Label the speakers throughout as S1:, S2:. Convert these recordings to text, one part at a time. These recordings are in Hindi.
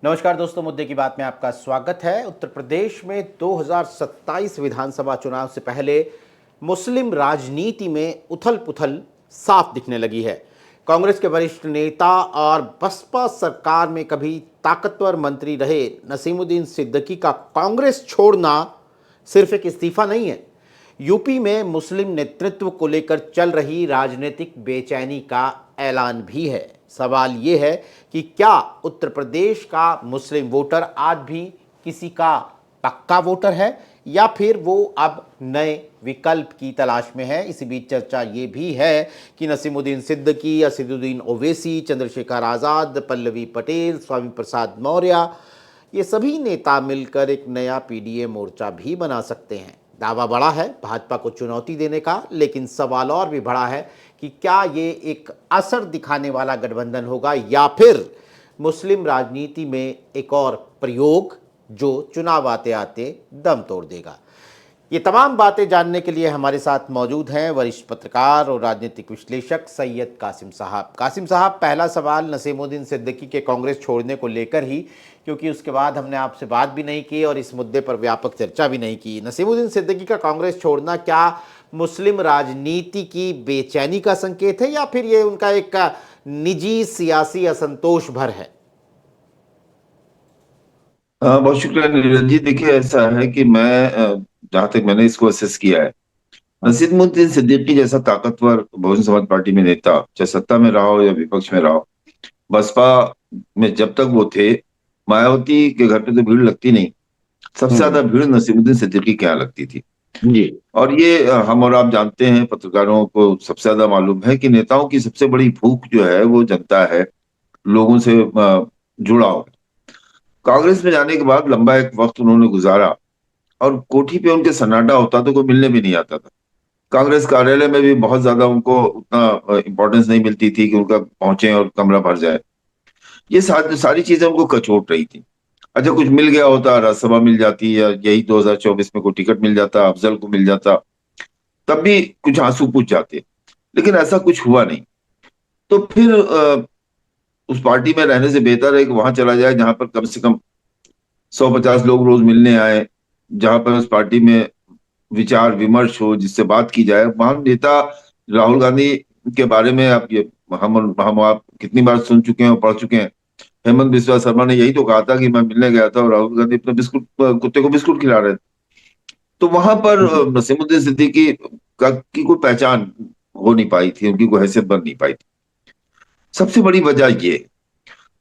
S1: नमस्कार दोस्तों, मुद्दे की बात में आपका स्वागत है। उत्तर प्रदेश में 2027 विधानसभा चुनाव से पहले मुस्लिम राजनीति में उथल पुथल साफ दिखने लगी है। कांग्रेस के वरिष्ठ नेता और बसपा सरकार में कभी ताकतवर मंत्री रहे नसीमुद्दीन सिद्दीकी का कांग्रेस छोड़ना सिर्फ एक इस्तीफा नहीं है, यूपी में मुस्लिम नेतृत्व को लेकर चल रही राजनीतिक बेचैनी का ऐलान भी है। सवाल ये है कि क्या उत्तर प्रदेश का मुस्लिम वोटर आज भी किसी का पक्का वोटर है या फिर वो अब नए विकल्प की तलाश में है। इसी बीच चर्चा ये भी है कि नसीमुद्दीन सिद्दीकी, असदुद्दीन ओवैसी, चंद्रशेखर आज़ाद, पल्लवी पटेल, स्वामी प्रसाद मौर्य, ये सभी नेता मिलकर एक नया पीडीए मोर्चा भी बना सकते हैं। दावा बड़ा है भाजपा को चुनौती देने का, लेकिन सवाल और भी बड़ा है कि क्या ये एक असर दिखाने वाला गठबंधन होगा या फिर मुस्लिम राजनीति में एक और प्रयोग जो चुनाव आते आते दम तोड़ देगा। ये तमाम बातें जानने के लिए हमारे साथ मौजूद हैं वरिष्ठ पत्रकार और राजनीतिक विश्लेषक सैयद कासिम साहब। कासिम साहब, पहला सवाल नसीमुद्दीन सिद्दीकी के कांग्रेस छोड़ने को लेकर ही, क्योंकि उसके बाद हमने आपसे बात भी नहीं की और इस मुद्दे पर व्यापक चर्चा भी नहीं की। नसीमुद्दीन सिद्दीकी का कांग्रेस छोड़ना क्या मुस्लिम राजनीति की बेचैनी का संकेत है या फिर ये उनका एक निजी सियासी असंतोष भर है?
S2: बहुत शुक्रिया नीरज जी। देखिए, ऐसा है कि मैं जहां तक मैंने इसको असेस किया है, नसीमुद्दीन सिद्दीकी जैसा ताकतवर बहुजन समाज पार्टी में नेता, चाहे सत्ता में रहा हो या विपक्ष में रहा हो, बसपा में जब तक वो थे, मायावती के घर पे तो भीड़ लगती नहीं। सबसे
S1: हम्म।
S2: ज्यादा भीड़ नसीमुद्दीन सिद्दीकी के यहाँ लगती थी।
S1: जी।
S2: और ये हम और आप जानते हैं, पत्रकारों को सबसे ज्यादा मालूम है कि नेताओं की सबसे बड़ी भूख जो है वो जनता है, लोगों से जुड़ाव। कांग्रेस में जाने के बाद लंबा एक वक्त उन्होंने गुजारा और कोठी पे उनके सन्नाटा होता तो कोई मिलने भी नहीं आता था। कांग्रेस कार्यालय में भी बहुत ज्यादा उनको उतना इम्पोर्टेंस नहीं मिलती थी कि उनका पहुंचे और कमरा भर जाए। ये सारी चीजें उनको कचोट रही थी। अच्छा, कुछ मिल गया होता, राज्यसभा मिल जाती, या यही 2024 में कोई टिकट मिल जाता, अफजल को मिल जाता, तब भी कुछ आंसू पूछ जाते। लेकिन ऐसा कुछ हुआ नहीं। तो फिर उस पार्टी में रहने से बेहतर है कि वहां चला जाए जहां पर कम से कम 150 लोग रोज मिलने आए, जहां पर उस पार्टी में विचार विमर्श हो, जिससे बात की जाए। महान नेता राहुल गांधी के बारे में आप ये हम आप कितनी बार सुन चुके हैं और पढ़ चुके हैं। हेमंत बिस्वा शर्मा ने यही तो कहा था कि मैं मिलने गया था और राहुल गांधी अपने बिस्कुट कुत्ते को बिस्कुट खिला रहे थे। तो वहां पर नसीमुद्दीन सिद्दीकी की कोई पहचान हो नहीं पाई थी, उनकी कोई हैसियत बन नहीं पाई थी। सबसे बड़ी वजह ये।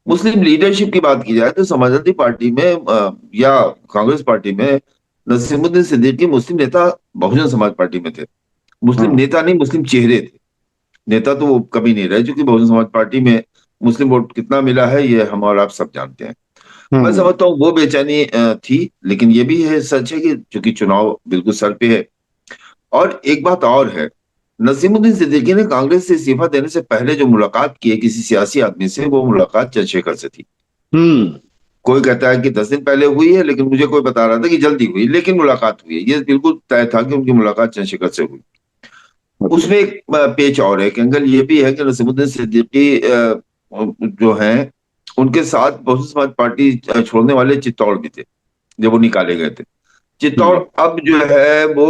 S2: मुस्लिम लीडरशिप की बात की जाए तो समाजवादी पार्टी में या कांग्रेस पार्टी में नसीमुद्दीन सिद्दीकी मुस्लिम नेता बहुजन समाज पार्टी में थे। मुस्लिम
S1: हम्म।
S2: नेता नहीं, मुस्लिम चेहरे थे। नेता तो वो कभी नहीं रहे, क्योंकि बहुजन समाज पार्टी में मुस्लिम वोट कितना मिला है ये हम और आप सब जानते हैं। मैं
S1: हम्म।
S2: समझता हूँ वो बेचैनी थी। लेकिन ये भी है, सच है कि चूंकि चुनाव बिल्कुल सर पे है। और एक बात और है, नसीमुद्दीन सिद्दीकी ने कांग्रेस से इस्तीफा देने से पहले जो मुलाकात की है किसी सियासी आदमी से, वो मुलाकात चंद्रशेखर से थी।
S1: हम्म।
S2: कोई कहता है कि 10 दिन पहले हुई है, लेकिन मुझे कोई बता रहा था कि जल्दी हुई, लेकिन मुलाकात हुई है। ये बिल्कुल तय था कि उनकी मुलाकात चंद्रशेखर से हुई।
S1: अच्छा।
S2: उसमें एक पेच और है, एक एंगल ये भी है कि नसीमुद्दीन सिद्दीकी जो हैं, उनके साथ बहुजन समाज पार्टी छोड़ने वाले चित्तौड़ भी थे जब वो निकाले गए थे। चित्तौड़
S1: हम्म।
S2: अब जो है वो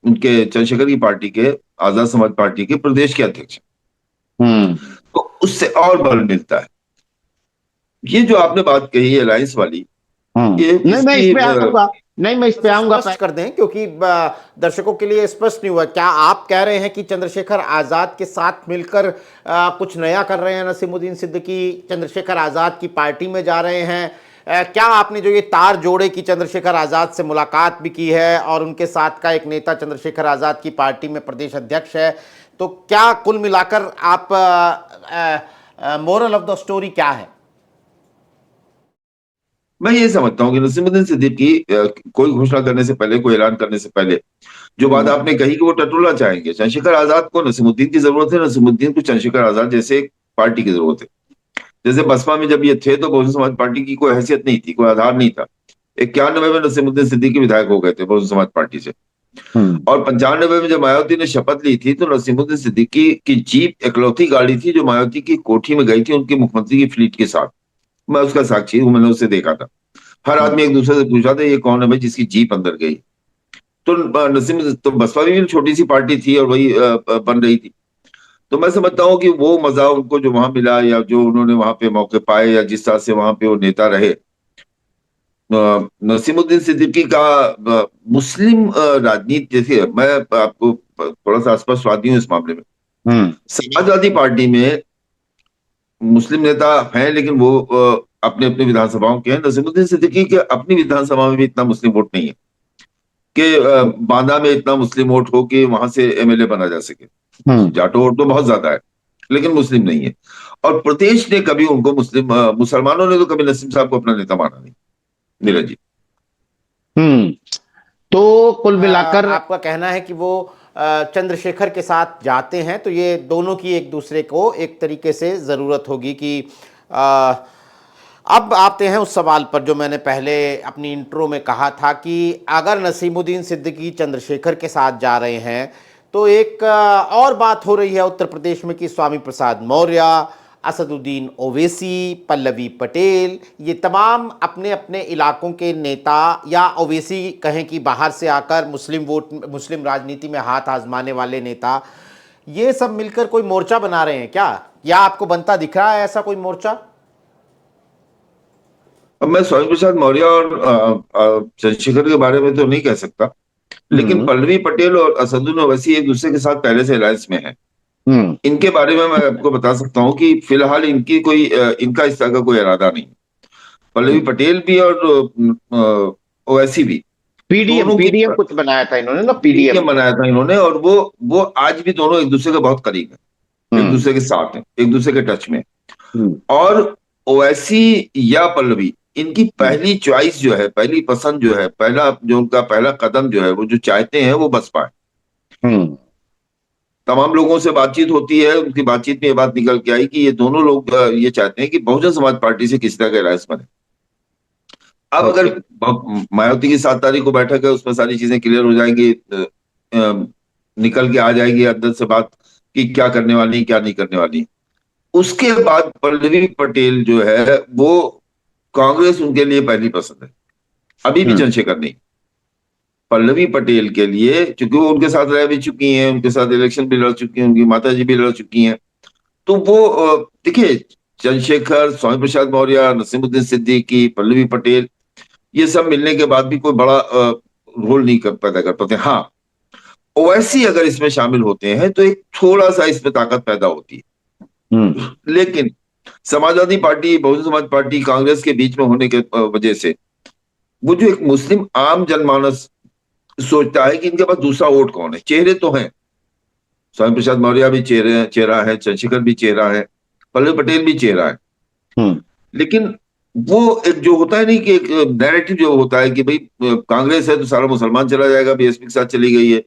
S2: उनके चंद्रशेखर की पार्टी के, आजाद समाज पार्टी के प्रदेश के अध्यक्ष हैं।
S1: हम्म।
S2: तो उससे और बल मिलता है। ये जो आपने बात कही है अलायंस वाली, ये
S1: नहीं, मैं इस
S2: इसकी
S1: पे आऊंगा। नहीं, मैं इस पे से आऊंगा। स्पष्ट कर दें, क्योंकि दर्शकों के लिए स्पष्ट नहीं हुआ। क्या आप कह रहे हैं कि चंद्रशेखर आजाद के साथ मिलकर कुछ नया कर रहे हैं नसीमुद्दीन सिद्दीकी, चंद्रशेखर आजाद की पार्टी में जा रहे हैं? क्या आपने जो ये तार जोड़े कि चंद्रशेखर आजाद से मुलाकात भी की है और उनके साथ का एक नेता चंद्रशेखर आजाद की पार्टी में प्रदेश अध्यक्ष है, तो क्या कुल मिलाकर आप मोरल ऑफ द स्टोरी क्या है?
S2: मैं ये समझता हूँ कि नसीमुद्दीन सिद्दीकी कोई घोषणा करने से पहले, कोई ऐलान करने से पहले, जो बात
S1: हम्म।
S2: आपने कही कि वो टटोला चाहेंगे। चंद्रशेखर आजाद को नसीमुद्दीन की जरूरत है, नसीमुद्दीन को चंद्रशेखर आजाद जैसे एक पार्टी की जरूरत है। जैसे बसपा में जब ये थे तो बहुजन समाज पार्टी की कोई हैसियत नहीं थी, कोई आधार नहीं था। 91 में नसीमुद्दीन सिद्दीकी विधायक हो गए थे बहुजन समाज पार्टी से।
S1: हम्म।
S2: और 95 में जब मायावती ने शपथ ली थी तो नसीमुद्दीन सिद्दीकी की जीप इकलौती गाड़ी थी जो मायावती की कोठी में गई थी उनके मुख्यमंत्री की फ्लीट के साथ। मैं उसका साक्षी हूँ, मैंने उसे देखा था। हर आदमी एक दूसरे से पूछा था ये कौन है भाई जिसकी जीप अंदर गई। तो नसीम, तो बसपा भी छोटी सी पार्टी थी और वही बन रही थी। तो मैं समझता हूँ कि वो मजा उनको जो वहां मिला, या जो उन्होंने वहां पे मौके पाए, या जिस तरह से वहां पे वो नेता रहे, नसीमुद्दीन सिद्दीकी का मुस्लिम राजनीति जैसे है, मैं आपको थोड़ा सा स्पष्टवादी हूँ इस मामले में।
S1: हम्म।
S2: समाजवादी पार्टी में मुस्लिम नेता हैं, लेकिन वो अपने अपने विधानसभाओं के हैं। नसीमुद्दीन सिद्दीकी के अपनी विधानसभा में भी इतना मुस्लिम वोट नहीं है कि बांदा में इतना मुस्लिम वोट हो कि वहां से एमएलए बना जा सके।
S1: हम्म।
S2: जाटो वोट तो बहुत ज्यादा है, लेकिन मुस्लिम नहीं है। और प्रदेश ने कभी उनको मुसलमानों ने तो कभी नसीम साहब को अपना नेता माना नहीं, नीरज जी।
S1: हम्म। तो कुल मिलाकर
S3: आपका कहना है कि वो चंद्रशेखर के साथ जाते हैं तो ये दोनों की एक दूसरे को एक तरीके से ज़रूरत होगी कि अ, अब आते हैं उस सवाल पर जो मैंने पहले अपनी इंट्रो में कहा था कि अगर नसीमुद्दीन सिद्दीकी चंद्रशेखर के साथ जा रहे हैं तो एक और बात हो रही है उत्तर प्रदेश में कि स्वामी प्रसाद मौर्य, असदुद्दीन ओवैसी, पल्लवी पटेल, ये तमाम अपने अपने इलाकों के नेता, या ओवैसी कहें कि बाहर से आकर मुस्लिम राजनीति में हाथ आजमाने वाले नेता, ये सब मिलकर कोई मोर्चा बना रहे हैं क्या? या आपको बनता दिख रहा है ऐसा कोई मोर्चा?
S2: अब मैं स्वामी प्रसाद मौर्य और चंद्रशेखर के बारे में तो नहीं कह सकता, लेकिन
S1: हम्म।
S2: पल्लवी पटेल और असदुद्दीन ओवैसी एक दूसरे के साथ पहले से अलायंस में है।
S1: हम्म।
S2: इनके बारे में मैं आपको बता सकता हूँ कि फिलहाल इनका इस तरह का कोई इरादा नहीं। पल्लवी पटेल भी और ओवैसी भी,
S1: पीडीएम
S2: दोनों की
S1: पीडीएम कुछ बनाया था इन्होंने ना,
S2: पीडीएम
S1: पीडीएम।
S2: बनाया था इन्होंने, और वो आज भी दोनों एक दूसरे के बहुत करीब हैं, एक
S1: हम्म।
S2: दूसरे के साथ हैं, एक दूसरे के टच में।
S1: हम्म।
S2: और ओवैसी या पल्लवी, इनकी पहली चॉइस जो है, पहली पसंद जो है, पहला जो उनका पहला कदम जो है, वो जो चाहते हैं वो बसपा है।
S1: हम्म।
S2: तमाम लोगों से बातचीत होती है, उनकी बातचीत में ये बात निकल के आई कि ये दोनों लोग ये चाहते हैं कि बहुजन समाज पार्टी से किसी तरह का अलायंस बने। अब अगर
S1: ओके।
S2: मायावती की 7 तारीख को बैठक है, उसमें सारी चीजें क्लियर हो जाएंगी, निकल के आ जाएगी अंदर से बात कि क्या करने वाली है, क्या नहीं करने वाली है। उसके बाद पल्लवी पटेल जो है वो, कांग्रेस उनके लिए पहली पसंद है, अभी भी
S1: हम्म।
S2: चंद्रशेखर नहीं। पल्लवी पटेल के लिए, चूंकि वो उनके साथ रह भी चुकी हैं, उनके साथ इलेक्शन भी लड़ चुकी हैं, उनकी माता जी भी लड़ चुकी हैं, तो वो देखिए, चंद्रशेखर, स्वामी प्रसाद मौर्य, नसीमुद्दीन सिद्दीकी, पल्लवी पटेल, ये सब मिलने के बाद भी कोई बड़ा रोल नहीं पैदा कर पाते। हाँ, ओवैसी अगर इसमें शामिल होते हैं तो एक थोड़ा सा इसमें ताकत पैदा होती
S1: हम्म।
S2: है। लेकिन समाजवादी पार्टी, बहुजन समाज पार्टी, कांग्रेस के बीच में होने के वजह से, वो जो एक मुस्लिम आम जनमानस सोचता है कि इनके पास दूसरा वोट कौन है। चेहरे तो हैं, स्वामी प्रसाद मौर्य भी चेहरा है, चंद्रशेखर भी चेहरा है, पल्लवी पटेल भी चेहरा है,
S1: हम्म।
S2: लेकिन वो एक जो होता है नहीं कि एक नैरेटिव जो होता है कि भाई कांग्रेस है तो सारा मुसलमान चला जाएगा, बीएसपी के साथ चली गई है,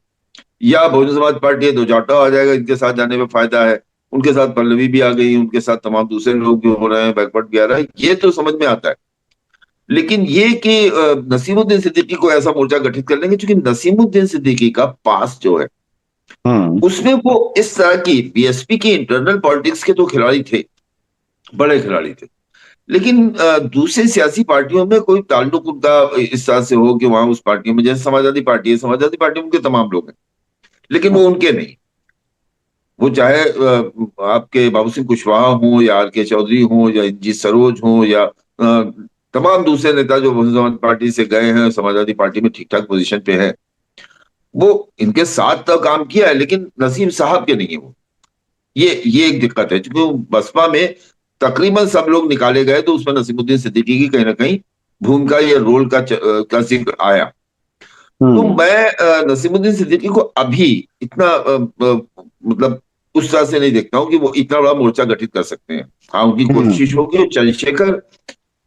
S2: या बहुजन समाज पार्टी है तो जाटा आ जाएगा, इनके साथ जाने में फायदा है, उनके साथ पल्लवी भी आ गई, उनके साथ तमाम दूसरे लोग भी हो रहे हैं, बैकवर्ड भी आ रहा है, ये तो समझ में आता है। लेकिन ये कि नसीमुद्दीन सिद्दीकी को ऐसा मोर्चा गठित कर लेंगे, क्योंकि नसीमुद्दीन सिद्दीकी का पास जो है
S1: हम्म।
S2: उसमें वो इस तरह की बीएसपी की इंटरनल पॉलिटिक्स के तो खिलाड़ी थे, बड़े खिलाड़ी थे, लेकिन दूसरी सियासी पार्टियों में कोई ताल्लुक उनका इस तरह से हो कि वहां उस पार्टियों में, जैसे समाजवादी पार्टी है, समाजवादी पार्टी में उनके तमाम लोग हैं, लेकिन वो उनके नहीं। वो चाहे आपके बाबू सिंह कुशवाहा हो, या आर के चौधरी हो, या जी सरोज हो, या तमाम दूसरे नेता जो बहुजन समाज पार्टी से गए हैं, समाजवादी पार्टी में ठीक ठाक पोजीशन पे है, वो इनके साथ तो काम किया है, लेकिन नसीम साहब के नहीं है वो। ये एक दिक्कत है, क्योंकि बसपा में तकरीबन सब लोग निकाले गए, तो उसमें नसीमुद्दीन सिद्दीकी की कहीं ना कहीं भूमिका या रोल का जिक्र आया। तो
S1: हम्म।
S2: मैं नसीमुद्दीन सिद्दीकी को अभी इतना मतलब उस तरह से नहीं देखता हूं कि वो इतना बड़ा मोर्चा गठित कर सकते हैं। हाँ, उनकी
S1: हम्म।
S2: कोशिश होगी, और चंद्रशेखर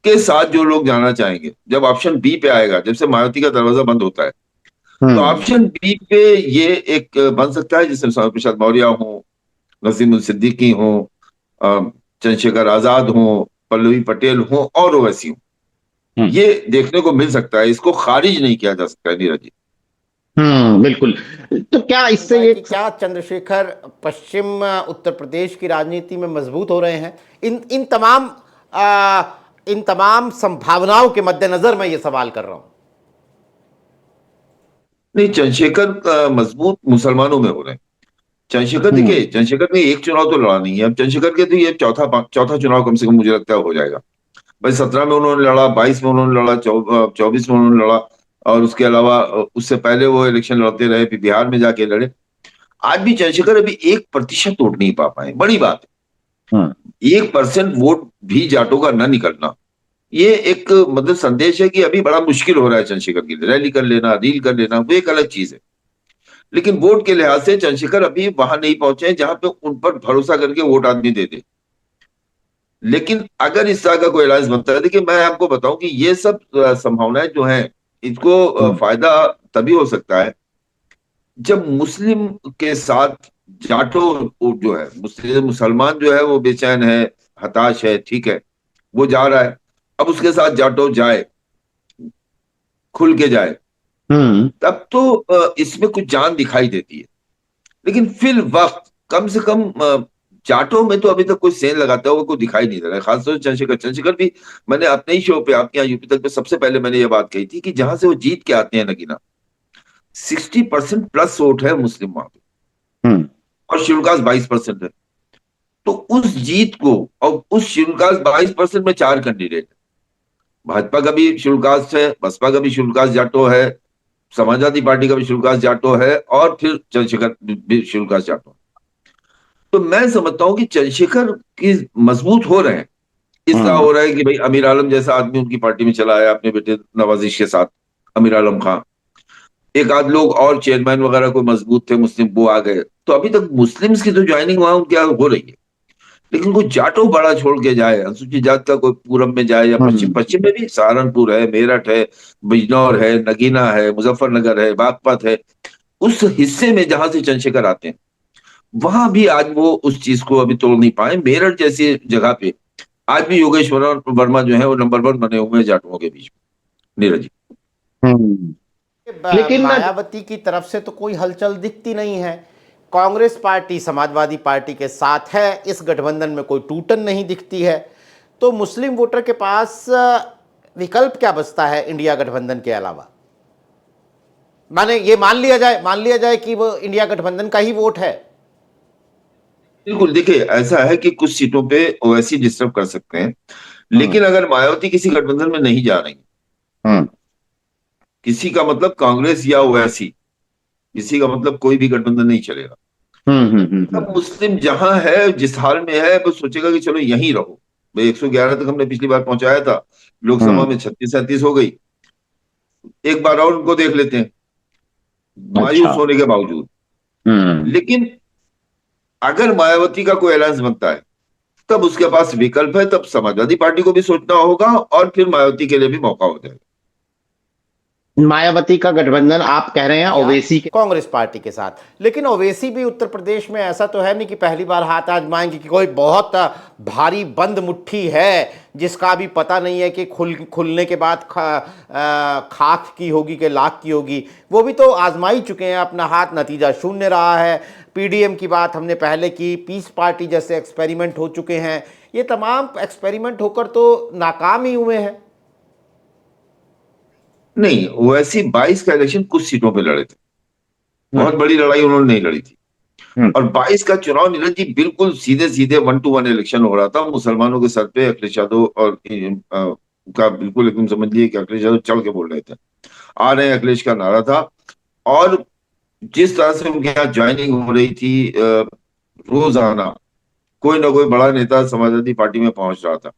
S2: के साथ जो लोग जाना चाहेंगे, जब ऑप्शन बी पे आएगा, जब से मायावती का दरवाजा बंद होता है, तो
S1: हम्म।
S2: ऑप्शन बी पे ये एक बन सकता है जिसमें स्वामी प्रसाद मौर्य हो, नसीम सिद्दीकी हो, चंद्रशेखर आजाद हो, पल्लवी पटेल हो, और ओवैसी हो।
S1: हम्म।
S2: ये देखने को मिल सकता है, इसको खारिज नहीं किया जा सकता है, नीरज जी।
S1: बिल्कुल। तो क्या इससे
S3: है कि
S1: एक
S3: क्या चंद्रशेखर पश्चिम उत्तर प्रदेश की राजनीति में मजबूत हो रहे हैं? इन इन तमाम इन तमाम संभावनाओं के मद्देनजर मैं ये सवाल कर रहा हूं।
S2: नहीं, चंद्रशेखर मजबूत मुसलमानों में हो रहे हैं। चंद्रशेखर देखिए, चंद्रशेखर ने एक चुनाव तो लड़ा नहीं है। अब चंद्रशेखर के तो ये चौथा चुनाव कम से कम मुझे लगता है हो जाएगा। भाई 17 में उन्होंने लड़ा, 22 में उन्होंने लड़ा, 24 में उन्होंने लड़ा, और उसके अलावा उससे पहले वो इलेक्शन लड़ते रहे, फिर बिहार में जाके लड़े। आज भी चंद्रशेखर अभी 1% वोट नहीं पा पाए, बड़ी बात है। 1% वोट भी जाटों का न निकलना, ये एक मतलब संदेश है कि अभी बड़ा मुश्किल हो रहा है चंद्रशेखर के लिए। रैली कर लेना, रील कर लेना, वो एक अलग चीज है, लेकिन वोट के लिहाज से चंद्रशेखर अभी वहां नहीं पहुंचे हैं जहां पे उन पर भरोसा करके वोट आदमी दे दे। लेकिन अगर इस तरह का कोई अलायंस बनता है, देखिए मैं आपको बताऊं कि ये सब संभावनाएं जो हैं, इसको फायदा तभी हो सकता है जब मुस्लिम के साथ जाटो जो है, मुसलमान जो है वो बेचैन है, हताश है, ठीक है, वो जा रहा है, अब उसके साथ जाटो जाए, खुल के जाए, तब तो इसमें कुछ जान दिखाई देती है। लेकिन फिर वक्त कम से कम जाटों में तो अभी तक कोई सेन लगाता हुआ कोई दिखाई नहीं दे रहा है, खासतौर से चंद्रशेखर भी। मैंने अपने ही शो पे, आपके यहाँ यूपी तक पे सबसे पहले मैंने ये बात कही थी कि जहां से वो जीत के आते हैं नगीना, 60% प्लस वोट है मुस्लिम वहां पे, और शेड्यूल कास्ट 22% है। तो उस जीत को, और उस शेड्यूल कास्ट 22% में 4 कैंडिडेट है, भाजपा का भी शेड्यूल कास्ट है, बसपा का भी शेड्यूल कास्ट जाटो है, समाजवादी पार्टी का भी शेड्यूल कास्ट जाटो है, और फिर चंद्रशेखर भी शेड्यूल कास्ट जाटो है। तो मैं समझता हूं कि चंद्रशेखर की मजबूत हो रहे हैं। इस तरह हो रहा है कि भाई अमीर आलम जैसा आदमी उनकी पार्टी में चला आया अपने बेटे नवाजिश के साथ, अमीर आलम खान, एक आध लोग और चेयरमैन वगैरह कोई मजबूत थे मुस्लिम, वो आ गए। तो अभी तक मुस्लिम्स की तो ज्वाइनिंग वहां उनके यहाँ हो रही है। लेकिन कोई जाटो बड़ा छोड़ के जाए, अनुसूचित जात का कोई पूरब में जाए, या पश्चिम में भी सहारनपुर है, मेरठ है, बिजनौर है, नगीना है, मुजफ्फरनगर है, बागपत है, उस हिस्से में जहां से चंद्रशेखर आते हैं, वहां भी आज वो उस चीज को अभी तोड़ नहीं पाए। मेरठ जैसी जगह पे आज भी योगेश्वर वर्मा जो है वो नंबर 1 बने हुए हैं जाटुओं के बीच में, नीरज जी।
S3: लेकिन मायावती की तरफ से तो कोई हलचल दिखती नहीं है। कांग्रेस पार्टी समाजवादी पार्टी के साथ है, इस गठबंधन में कोई टूटन नहीं दिखती है। तो मुस्लिम वोटर के पास विकल्प क्या बचता है इंडिया गठबंधन के अलावा? माने ये मान लिया जाए कि वो इंडिया गठबंधन का ही वोट है।
S2: बिल्कुल, देखिए ऐसा है कि कुछ सीटों पे ओवैसी डिस्टर्ब कर सकते हैं, लेकिन अगर मायावती किसी गठबंधन में नहीं जा रही, किसी का मतलब कांग्रेस या ओवैसी, किसी का मतलब कोई भी गठबंधन नहीं चलेगा। अब मुस्लिम जहां है, जिस हाल में है, वो सोचेगा कि चलो यहीं रहो भाई। 111 तक हमने पिछली बार पहुंचाया था, लोकसभा में 36-37 हो गई, एक बार और उनको देख लेते हैं, मायूस होने के बावजूद। लेकिन अगर मायावती का कोई अलायंस बनता है, तब उसके पास विकल्प है, तब समाजवादी पार्टी को भी सोचना होगा, और फिर मायावती के लिए भी मौका हो जाएगा।
S3: मायावती का गठबंधन आप कह रहे हैं ओवैसी के कांग्रेस पार्टी के साथ, लेकिन ओवैसी भी उत्तर प्रदेश में ऐसा तो है नहीं कि पहली बार हाथ आजमाएंगे, कि कोई बहुत भारी बंद मुट्ठी है जिसका भी पता नहीं है कि खुलने के बाद खाक की होगी कि लाख की होगी। वो भी तो आजमा ही चुके हैं अपना हाथ, नतीजा शून्य रहा है। पीडीएम की बात हमने पहले की, पीस पार्टी जैसे एक्सपेरिमेंट हो चुके हैं, ये तमाम एक्सपेरिमेंट होकर तो नाकाम ही हुए हैं।
S2: नहीं, ओवैसी 22 का इलेक्शन कुछ सीटों पे लड़े थे, बहुत बड़ी लड़ाई उन्होंने नहीं लड़ी थी। और 22 का चुनाव, नीरज जी, बिल्कुल सीधे सीधे 1-to-1 इलेक्शन हो रहा था। मुसलमानों के सर पे अखिलेश यादव और का बिल्कुल एकदम समझ लिए कि अखिलेश यादव चढ़ के बोल रहे थे, आ रहे हैं अखिलेश का नारा था। और जिस तरह से उनके यहाँ ज्वाइनिंग हो रही थी, रोजाना कोई ना कोई बड़ा नेता समाजवादी पार्टी में पहुंच रहा था,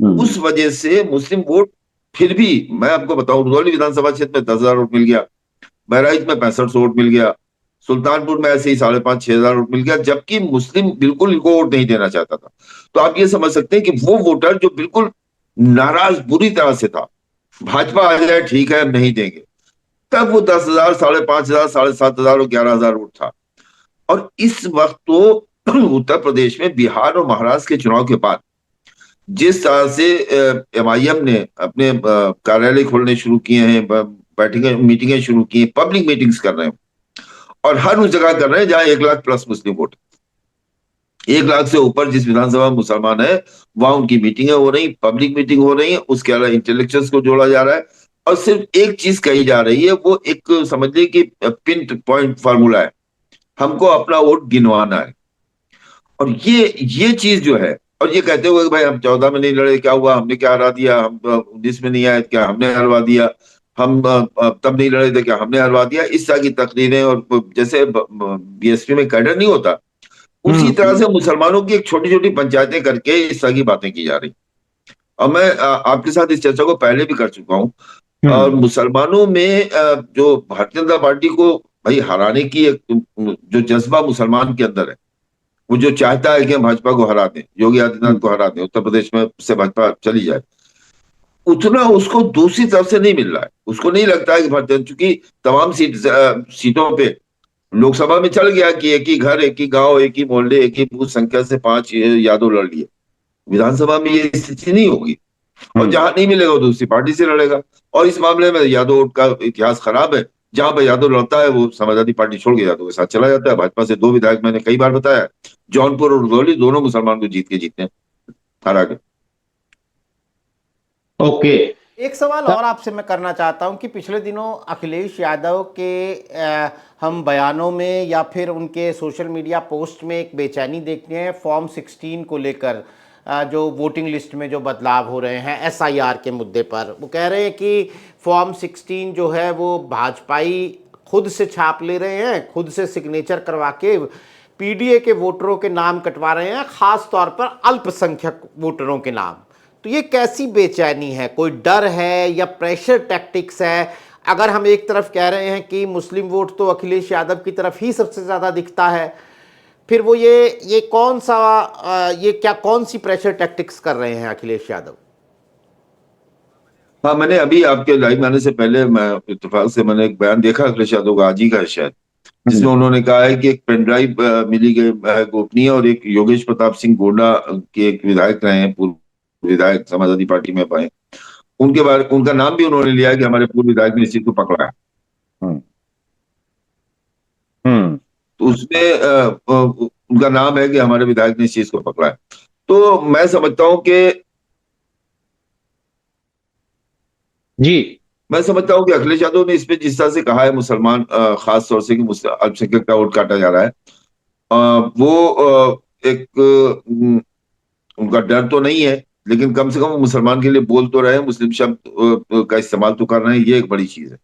S2: उस वजह से मुस्लिम वोट फिर भी, मैं आपको बताऊं, रुदौली विधानसभा क्षेत्र में 10,000 वोट मिल गया, बहराइच में 6500 वोट मिल गया, सुल्तानपुर में ऐसे ही 5,500-6,000 वोट मिल गया, जबकि मुस्लिम बिल्कुल इनको वोट नहीं देना चाहता था। तो आप ये समझ सकते हैं कि वो वोटर जो बिल्कुल नाराज बुरी तरह से था, भाजपा आ जाए ठीक है, हम नहीं देंगे, तब वो 10,000, 5,500, 7,500 और 11,000 वोट था। और इस वक्त तो उत्तर प्रदेश में बिहार और महाराष्ट्र के चुनाव के बाद जिस तरह से MIM ने अपने कार्यालय खोलने शुरू किए हैं, बैठकें मीटिंगें शुरू की हैं, पब्लिक मीटिंग्स कर रहे हैं, और हर उस जगह कर रहे हैं जहां 1 लाख प्लस मुस्लिम वोट। 1 लाख से ऊपर जिस विधानसभा में मुसलमान है वहां उनकी मीटिंगें हो रही, पब्लिक मीटिंग हो रही है, उसके अलावा इंटेलेक्चुअल्स को जोड़ा जा रहा है। और सिर्फ एक चीज कही जा रही है, वो एक समझ लीजिए कि पिन पॉइंट फार्मूला है, हमको अपना वोट गिनवाना है। और ये चीज जो है, और ये कहते हुए कि भाई हम 14 में नहीं लड़े, क्या हुआ, हमने क्या हरा दिया, हम 19 में नहीं आए क्या, हमने हरवा दिया, हम तब नहीं लड़े थे क्या, हमने हरवा दिया, इस तरह की तकरीरें। और जैसे बीएसपी में कैडर नहीं होता, उसी तरह से मुसलमानों की एक छोटी छोटी पंचायतें करके इस तरह की बातें की जा रही। और मैं आपके साथ इस चर्चा को पहले भी कर चुका हूँ। और मुसलमानों में जो भारतीय जनता पार्टी को भाई हराने की एक जो जज्बा मुसलमान के अंदर है, वो जो चाहता है कि हम भाजपा को हरा दें, योगी आदित्यनाथ को हरा दें, उत्तर प्रदेश में से भाजपा चली जाए, उतना उसको दूसरी तरफ से नहीं मिल रहा है। उसको नहीं लगता है कि भारतीय, चूंकि तमाम सीटों पे लोकसभा में चल गया कि एक ही घर, एक ही गांव, एक ही मोहल्ले, एक ही बूथ संख्या से 5 यादव लड़ लिए। विधानसभा में ये स्थिति नहीं होगी, और जहां नहीं मिलेगा वो दूसरी पार्टी से लड़ेगा। और इस मामले में यादव वोट का इतिहास खराब है, जहां पर यादव लड़ता है वो समाजवादी पार्टी छोड़ के यादव के साथ चला जाता है। भाजपा से 2 विधायक मैंने कई बार बताया, जौनपुर और रुधौली दोनों मुसलमान को जीते हैं, हरा के।
S4: ओके।
S3: एक सवाल और आपसे मैं करना चाहता हूं कि पिछले दिनों अखिलेश यादव के हम बयानों में या फिर उनके सोशल मीडिया पोस्ट में एक बेचैनी देखते हैं फॉर्म 16 को लेकर, जो वोटिंग लिस्ट में जो बदलाव हो रहे हैं एसआईआर के मुद्दे पर। वो कह रहे हैं कि फॉर्म 16 जो है वो भाजपाई खुद से छाप ले रहे हैं, खुद से सिग्नेचर करवा के पीडीए के वोटरों के नाम कटवा रहे हैं, खास तौर पर अल्पसंख्यक वोटरों के नाम। तो ये कैसी बेचैनी है? कोई डर है या प्रेशर टैक्टिक्स है? अगर हम एक तरफ कह रहे हैं कि मुस्लिम वोट तो अखिलेश यादव की तरफ ही सबसे ज़्यादा दिखता है, फिर वो ये कौन सा ये क्या कौन सी प्रेशर टैक्टिक्स कर रहे हैं अखिलेश यादव?
S2: हाँ, मैंने अभी आपके लाइव आने से पहले मैं इत्तेफाक से मैंने एक बयान देखा अखिलेश यादव का, आज ही का है शायद, जिसमें उन्होंने कहा है कि एक पेन ड्राइव मिली गई गोपनीय, और एक योगेश प्रताप सिंह गोंडा के एक विधायक रहे हैं, पूर्व विधायक समाजवादी पार्टी में पाए, उनके बारे उनका नाम भी उन्होंने लिया है कि हमारे पूर्व विधायक ने इस चीज को पकड़ा है। तो उसमें उनका नाम है कि हमारे विधायक ने इस चीज को पकड़ा है। तो मैं समझता हूं कि
S4: जी,
S2: मैं समझता हूं कि अखिलेश यादव ने इस पे जिस तरह से कहा है मुसलमान खास तौर से कि अल्पसंख्यक का वोट काटा जा रहा है, वो एक उनका डर तो नहीं है, लेकिन कम से कम वो मुसलमान के लिए बोल तो रहे हैं, मुस्लिम शब्द का इस्तेमाल तो कर रहे हैं, ये एक बड़ी चीज है।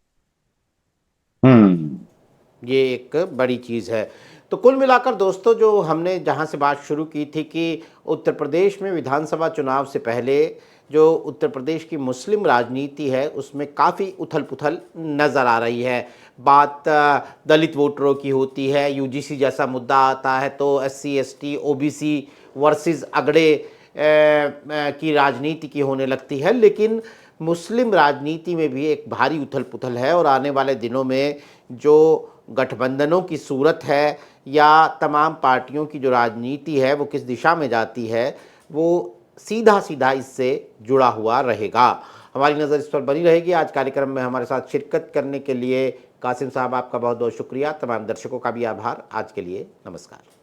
S3: ये एक बड़ी चीज़ है। तो कुल मिलाकर दोस्तों, जो हमने जहाँ से बात शुरू की थी कि उत्तर प्रदेश में विधानसभा चुनाव से पहले जो उत्तर प्रदेश की मुस्लिम राजनीति है उसमें काफ़ी उथल पुथल नज़र आ रही है। बात दलित वोटरों की होती है, यूजीसी जैसा मुद्दा आता है तो एससी एसटी ओबीसी वर्सेस अगड़े की राजनीति की होने लगती है। लेकिन मुस्लिम राजनीति में भी एक भारी उथल पुथल है, और आने वाले दिनों में जो गठबंधनों की सूरत है या तमाम पार्टियों की जो राजनीति है वो किस दिशा में जाती है, वो सीधा सीधा इससे जुड़ा हुआ रहेगा। हमारी नज़र इस पर बनी रहेगी। आज कार्यक्रम में हमारे साथ शिरकत करने के लिए कासिम साहब आपका बहुत बहुत शुक्रिया। तमाम दर्शकों का भी आभार। आज के लिए नमस्कार।